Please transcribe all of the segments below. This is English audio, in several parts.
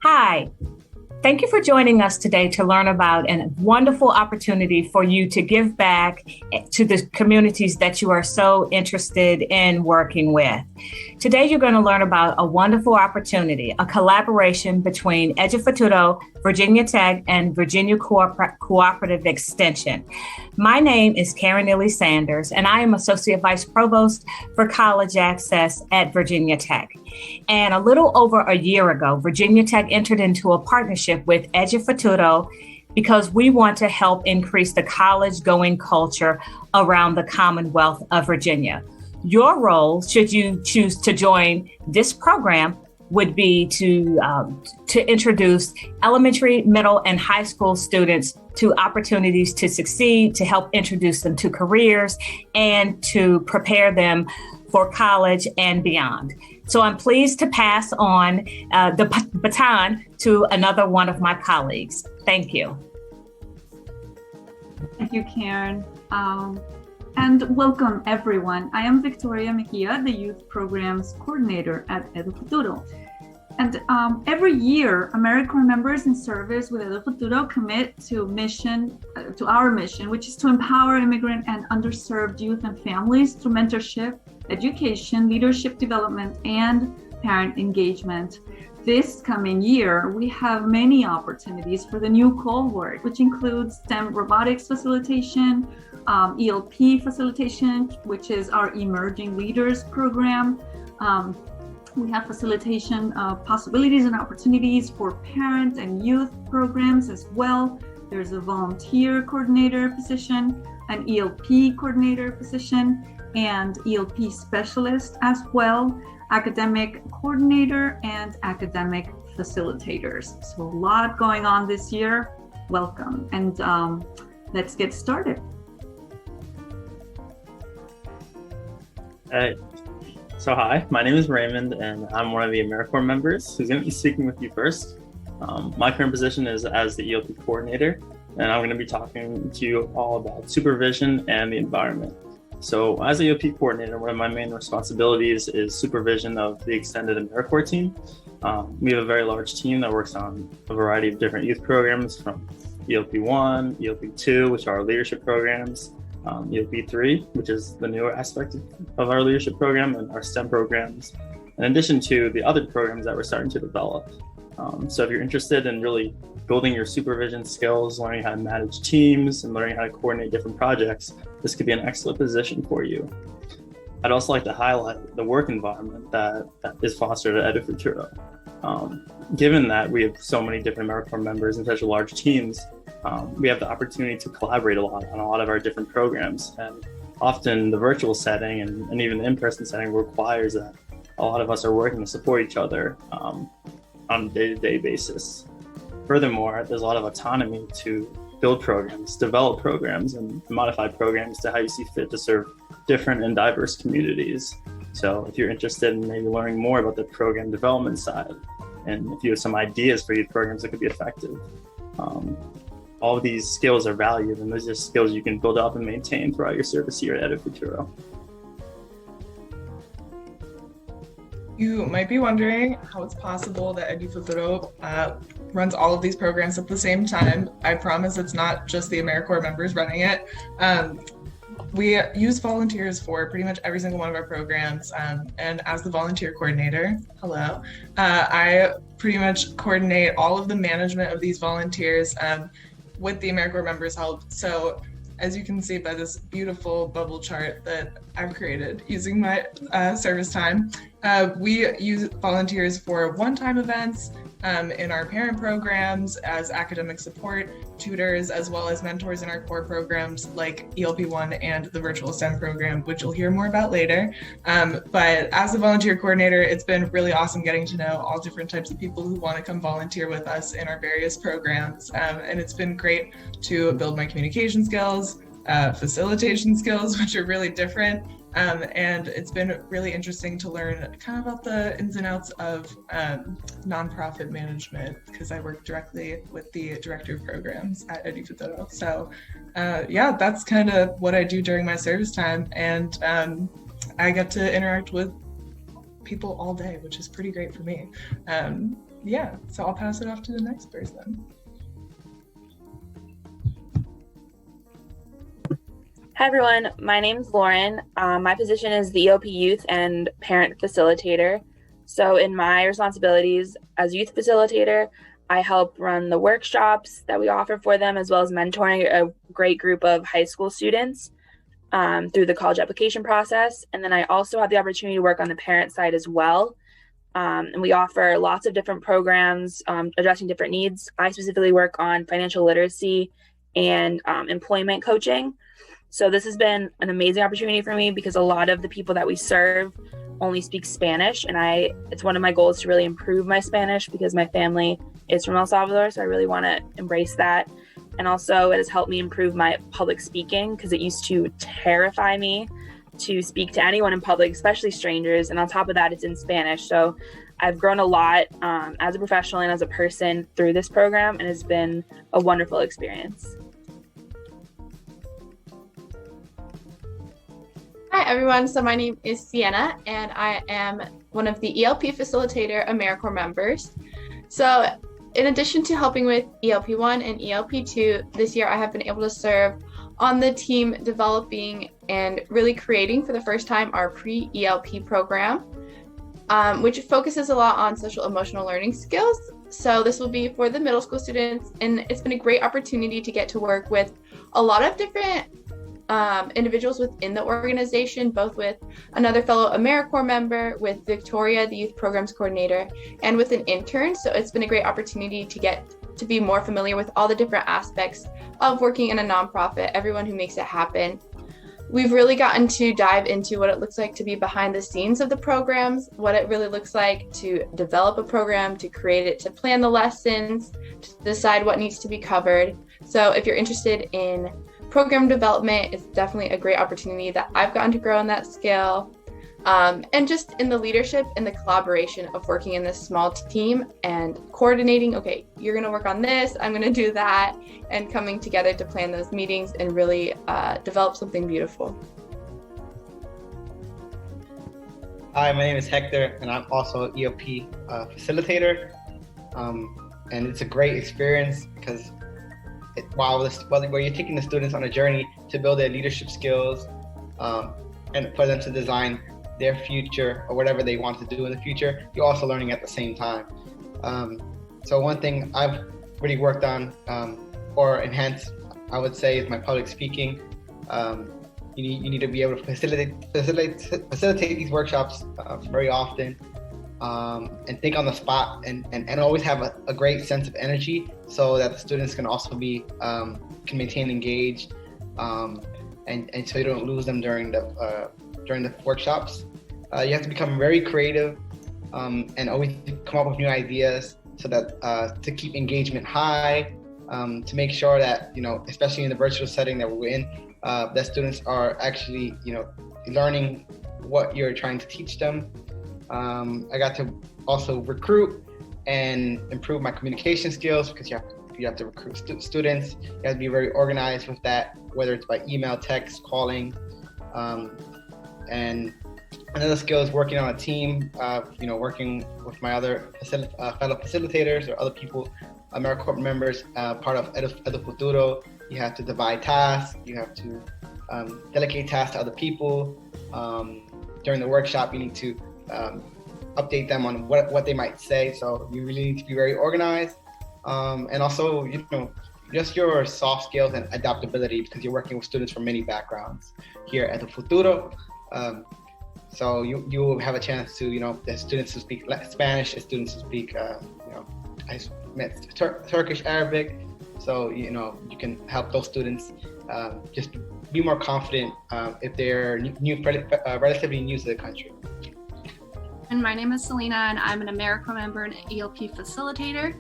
Hi, thank you for joining us today to learn about a wonderful opportunity for you to give back to the communities that you are so interested in working with. Today, you're going to learn about a wonderful opportunity, a collaboration between Edu-Futuro, Virginia Tech, and Virginia Cooperative Extension. My name is Karen Neely Sanders, and I am Associate Vice Provost for College Access at Virginia Tech. And a little over a year ago, Virginia Tech entered into a partnership with Edu-Futuro because we want to help increase the college-going culture around the Commonwealth of Virginia. Your role, should you choose to join this program, would be to introduce elementary, middle, and high school students to opportunities to succeed, to help introduce them to careers, and to prepare them for college and beyond. So I'm pleased to pass on the baton to another one of my colleagues. Thank you. Thank you, Karen. And welcome, everyone. I am Victoria Mejia, the Youth Programs Coordinator at Edu-Futuro. And every year, AmeriCorps members in service with Edu-Futuro commit to our mission, which is to empower immigrant and underserved youth and families through mentorship, education, leadership development, and parent engagement. This coming year, we have many opportunities for the new cohort, which includes STEM robotics facilitation, ELP facilitation, which is our Emerging Leaders program. We have facilitation of possibilities and opportunities for parent and youth programs as well. There's a volunteer coordinator position, an ELP coordinator position, and ELP specialist as well, academic coordinator, and academic facilitators. So a lot going on this year. Welcome, and let's get started. So hi, my name is Raymond, and I'm one of the AmeriCorps members who's going to be speaking with you first. My current position is as the Eop Coordinator, and I'm going to be talking to you all about supervision and the environment. So as the Eop Coordinator, one of my main responsibilities is supervision of the extended AmeriCorps team. We have a very large team that works on a variety of different youth programs, from EOP 1, EOP 2, which are our leadership programs, EOP 3, which is the newer aspect of our leadership program, and our STEM programs, in addition to the other programs that we're starting to develop. So if you're interested in really building your supervision skills, learning how to manage teams, and learning how to coordinate different projects, this could be an excellent position for you. I'd also like to highlight the work environment that is fostered at Edu-Futuro. Given that we have so many different AmeriCorps members and such large teams, we have the opportunity to collaborate a lot on a lot of our different programs. And often the virtual setting and even the in-person setting requires that a lot of us are working to support each other on a day-to-day basis. Furthermore, there's a lot of autonomy to build programs, develop programs, and modify programs to how you see fit to serve different and diverse communities. So if you're interested in maybe learning more about the program development side, and if you have some ideas for youth programs that could be effective, all of these skills are valued, and those are skills you can build up and maintain throughout your service here at Edu-Futuro. You might be wondering how it's possible that Edu-Futuro runs all of these programs at the same time. I promise it's not just the AmeriCorps members running it. We use volunteers for pretty much every single one of our programs, and as the volunteer coordinator, hello, I pretty much coordinate all of the management of these volunteers with the AmeriCorps members' help. So as you can see by this beautiful bubble chart that I've created using my service time, we use volunteers for one-time events in our parent programs as academic support, tutors, as well as mentors in our core programs like ELP1 and the virtual STEM program, which you'll hear more about later. But as a volunteer coordinator, it's been really awesome getting to know all different types of people who want to come volunteer with us in our various programs. And it's been great to build my communication skills, facilitation skills, which are really different. And it's been really interesting to learn kind of about the ins and outs of nonprofit management, because I work directly with the director of programs at Edu-Futuro. So yeah, that's kind of what I do during my service time. And I get to interact with people all day, which is pretty great for me. Yeah, so I'll pass it off to the next person. Hi everyone, my name is Lauren. My position is the Eop Youth and Parent Facilitator. So in my responsibilities as youth facilitator, I help run the workshops that we offer for them, as well as mentoring a great group of high school students through the college application process. And then I also have the opportunity to work on the parent side as well. And we offer lots of different programs addressing different needs. I specifically work on financial literacy and employment coaching. So this has been an amazing opportunity for me because a lot of the people that we serve only speak Spanish, and it's one of my goals to really improve my Spanish because my family is from El Salvador, so I really want to embrace that. And also it has helped me improve my public speaking because it used to terrify me to speak to anyone in public, especially strangers. And on top of that, it's in Spanish. So I've grown a lot as a professional and as a person through this program, and it's been a wonderful experience. Hi everyone, so my name is Sienna and I am one of the ELP Facilitator AmeriCorps members. So in addition to helping with ELP1 and ELP2, this year I have been able to serve on the team developing and really creating for the first time our pre-ELP program, which focuses a lot on social emotional learning skills. So this will be for the middle school students, and it's been a great opportunity to get to work with a lot of different individuals within the organization, both with another fellow AmeriCorps member, with Victoria, the Youth Programs Coordinator, and with an intern. So it's been a great opportunity to get to be more familiar with all the different aspects of working in a nonprofit, everyone who makes it happen. We've really gotten to dive into what it looks like to be behind the scenes of the programs, what it really looks like to develop a program, to create it, to plan the lessons, to decide what needs to be covered. So if you're interested in program development, it's definitely a great opportunity that I've gotten to grow in that skill. And just in the leadership and the collaboration of working in this small team and coordinating, okay, you're gonna work on this, I'm gonna do that, and coming together to plan those meetings and really develop something beautiful. Hi, my name is Hector, and I'm also an EOP facilitator. And it's a great experience because where you're taking the students on a journey to build their leadership skills and for them to design their future or whatever they want to do in the future, you're also learning at the same time. So one thing I've really worked on or enhanced, I would say, is my public speaking. You need to be able to facilitate these workshops very often. And think on the spot and always have a great sense of energy so that the students can also be can maintain engaged and so you don't lose them during the workshops. You have to become very creative and always come up with new ideas so that to keep engagement high, to make sure that, especially in the virtual setting that we're in, that students are actually, learning what you're trying to teach them. I got to also recruit and improve my communication skills because you have to recruit students. You have to be very organized with that, whether it's by email, text, calling. And another skill is working on a team, working with my other fellow facilitators or other people, AmeriCorps members, part of Edu-Futuro. You have to divide tasks. You have to delegate tasks to other people. During the workshop, you need to update them on what they might say. So you really need to be very organized. And also, just your soft skills and adaptability because you're working with students from many backgrounds here at Edu-Futuro. So you will have a chance to, there's students who speak Spanish, there's students who speak, I met Turkish, Arabic. So, you can help those students just be more confident if they're relatively new to the country. And my name is Selena, and I'm an AmeriCorps member and ELP facilitator.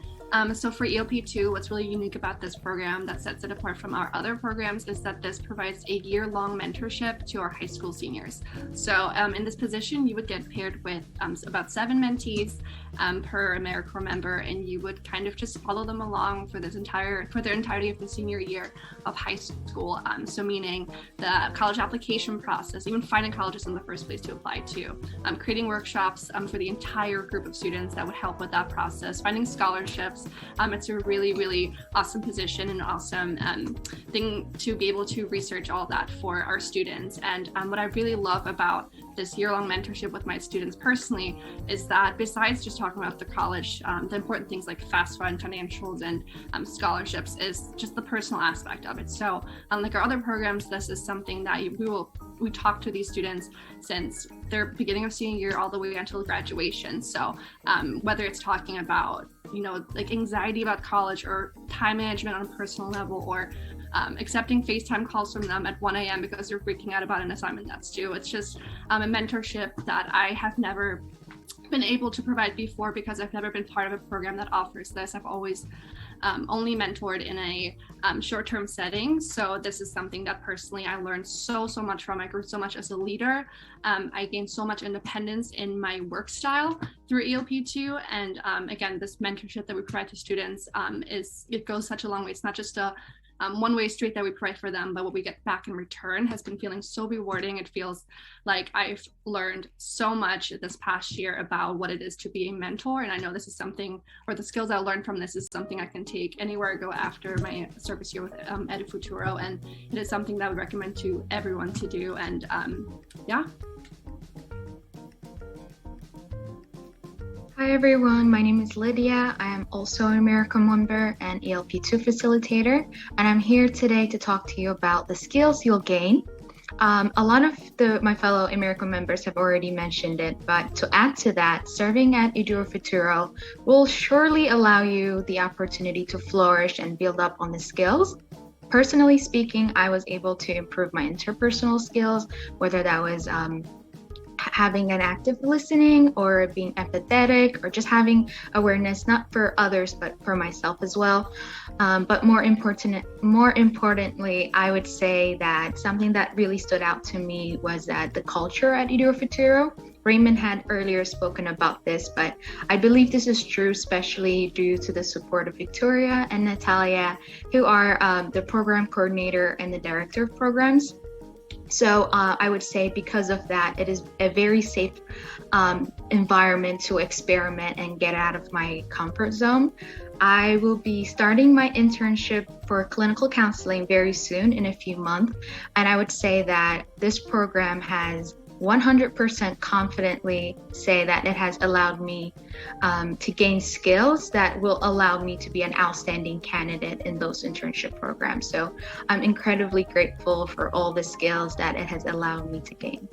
So for EOP2, what's really unique about this program that sets it apart from our other programs is that this provides a year-long mentorship to our high school seniors. So in this position, you would get paired with about 7 mentees per AmeriCorps member, and you would kind of just follow them along for the entirety of the senior year of high school. So meaning the college application process, even finding colleges in the first place to apply to, creating workshops for the entire group of students that would help with that process, finding scholarships. It's a really, really awesome position and awesome thing to be able to research all that for our students. And what I really love about this year-long mentorship with my students personally is that besides just talking about the college, the important things like FAFSA and financials and scholarships is just the personal aspect of it. So unlike our other programs, this is something that we talk to these students since their beginning of senior year all the way until graduation. So whether it's talking about, like anxiety about college or time management on a personal level, or accepting FaceTime calls from them at 1 a.m. because they're freaking out about an assignment that's due. It's just a mentorship that I have never been able to provide before because I've never been part of a program that offers this. I've always only mentored in a short-term setting. So this is something that personally I learned so much from. I grew so much as a leader. I gained so much independence in my work style through EOP2. And again, this mentorship that we provide to students it goes such a long way. It's not just a one-way street that we provide for them, but what we get back in return has been feeling so rewarding. It feels like I've learned so much this past year about what it is to be a mentor. And I know this is something, or the skills I learned from this is something I can take anywhere I go after my service year with Edu-Futuro. And it is something that I would recommend to everyone to do. And yeah. Hi everyone, my name is Lydia. I am also an AmeriCorps member and ELP2 facilitator, and I'm here today to talk to you about the skills you'll gain. A lot of my fellow AmeriCorps members have already mentioned it, but to add to that, serving at Edu-Futuro will surely allow you the opportunity to flourish and build up on the skills. Personally speaking, I was able to improve my interpersonal skills, whether that was having an active listening or being empathetic or just having awareness, not for others, but for myself as well. But more importantly, I would say that something that really stood out to me was that the culture at Edu-Futuro. Raymond had earlier spoken about this, but I believe this is true, especially due to the support of Victoria and Natalia, who are the program coordinator and the director of programs. So I would say because of that, it is a very safe environment to experiment and get out of my comfort zone. I will be starting my internship for clinical counseling very soon, in a few months. And I would say that this program has 100% confidently say that it has allowed me to gain skills that will allow me to be an outstanding candidate in those internship programs. So I'm incredibly grateful for all the skills that it has allowed me to gain.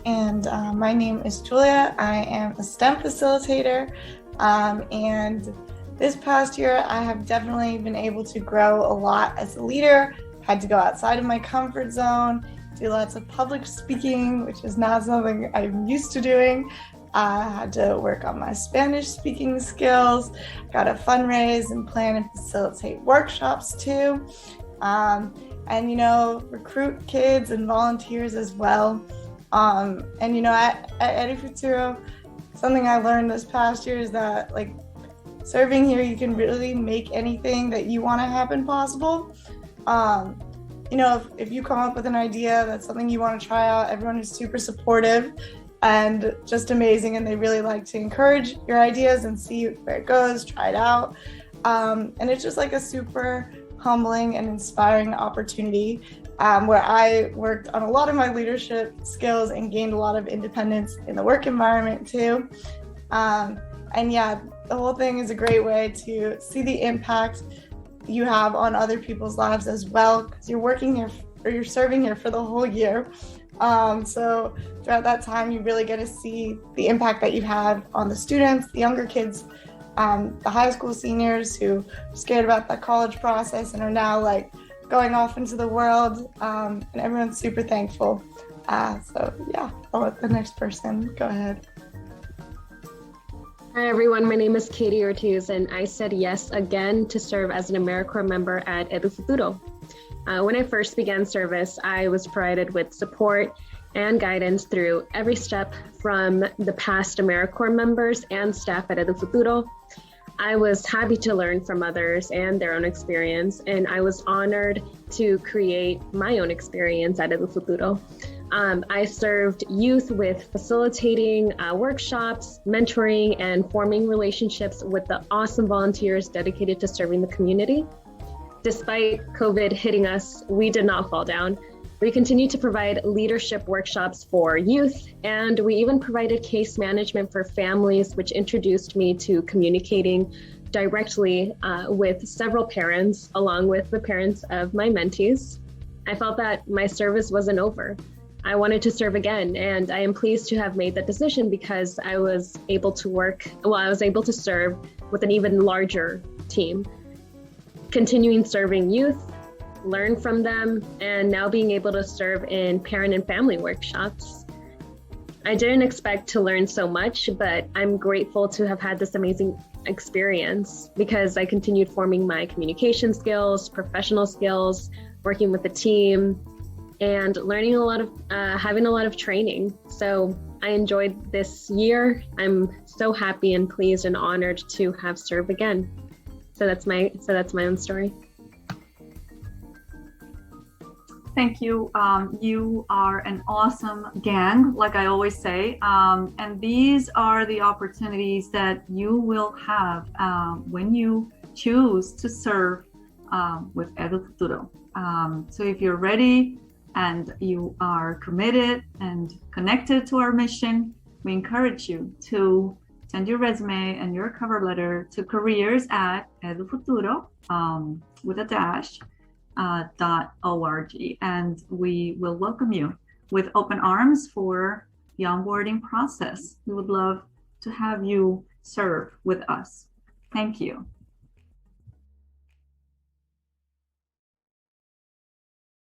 And my name is Julia. I am a STEM facilitator. And this past year, I have definitely been able to grow a lot as a leader. Had to go outside of my comfort zone, do lots of public speaking, which is not something I'm used to doing. I had to work on my Spanish speaking skills, got to fundraise and plan and facilitate workshops too. And, recruit kids and volunteers as well. At Edu-Futuro, something I learned this past year is that serving here, you can really make anything that you want to happen possible. If you come up with an idea that's something you want to try out, everyone is super supportive and just amazing, and they really like to encourage your ideas and see where it goes, try it out. And it's just a super humbling and inspiring opportunity where I worked on a lot of my leadership skills and gained a lot of independence in the work environment too. The whole thing is a great way to see the impact you have on other people's lives as well, because you're working here or you're serving here for the whole year. So throughout that time, you really get to see the impact that you have on the students, the younger kids, the high school seniors who are scared about the college process and are now going off into the world, and everyone's super thankful. I'll let the next person go ahead. Hi everyone, my name is Katie Ortiz and I said yes again to serve as an AmeriCorps member at Edu-Futuro. When I first began service, I was provided with support and guidance through every step from the past AmeriCorps members and staff at Edu-Futuro. I was happy to learn from others and their own experience, and I was honored to create my own experience at Edu-Futuro. I served youth with facilitating workshops, mentoring, and forming relationships with the awesome volunteers dedicated to serving the community. Despite COVID hitting us, we did not fall down. We continued to provide leadership workshops for youth, and we even provided case management for families, which introduced me to communicating directly with several parents, along with the parents of my mentees. I felt that my service wasn't over. I wanted to serve again, and I am pleased to have made that decision because I was able to serve with an even larger team, continuing serving youth, learn from them, and now being able to serve in parent and family workshops. I didn't expect to learn so much, but I'm grateful to have had this amazing experience because I continued forming my communication skills, professional skills, working with the team, and learning having a lot of training. So I enjoyed this year. I'm so happy and pleased and honored to have served again. So that's my own story. Thank you. You are an awesome gang, like I always say. And these are the opportunities that you will have when you choose to serve with Edu-Futuro. So if you're ready and you are committed and connected to our mission, we encourage you to send your resume and your cover letter to careers@Edu-Futuro with a dash .org, and we will welcome you with open arms for the onboarding process. We would love to have you serve with us. Thank you.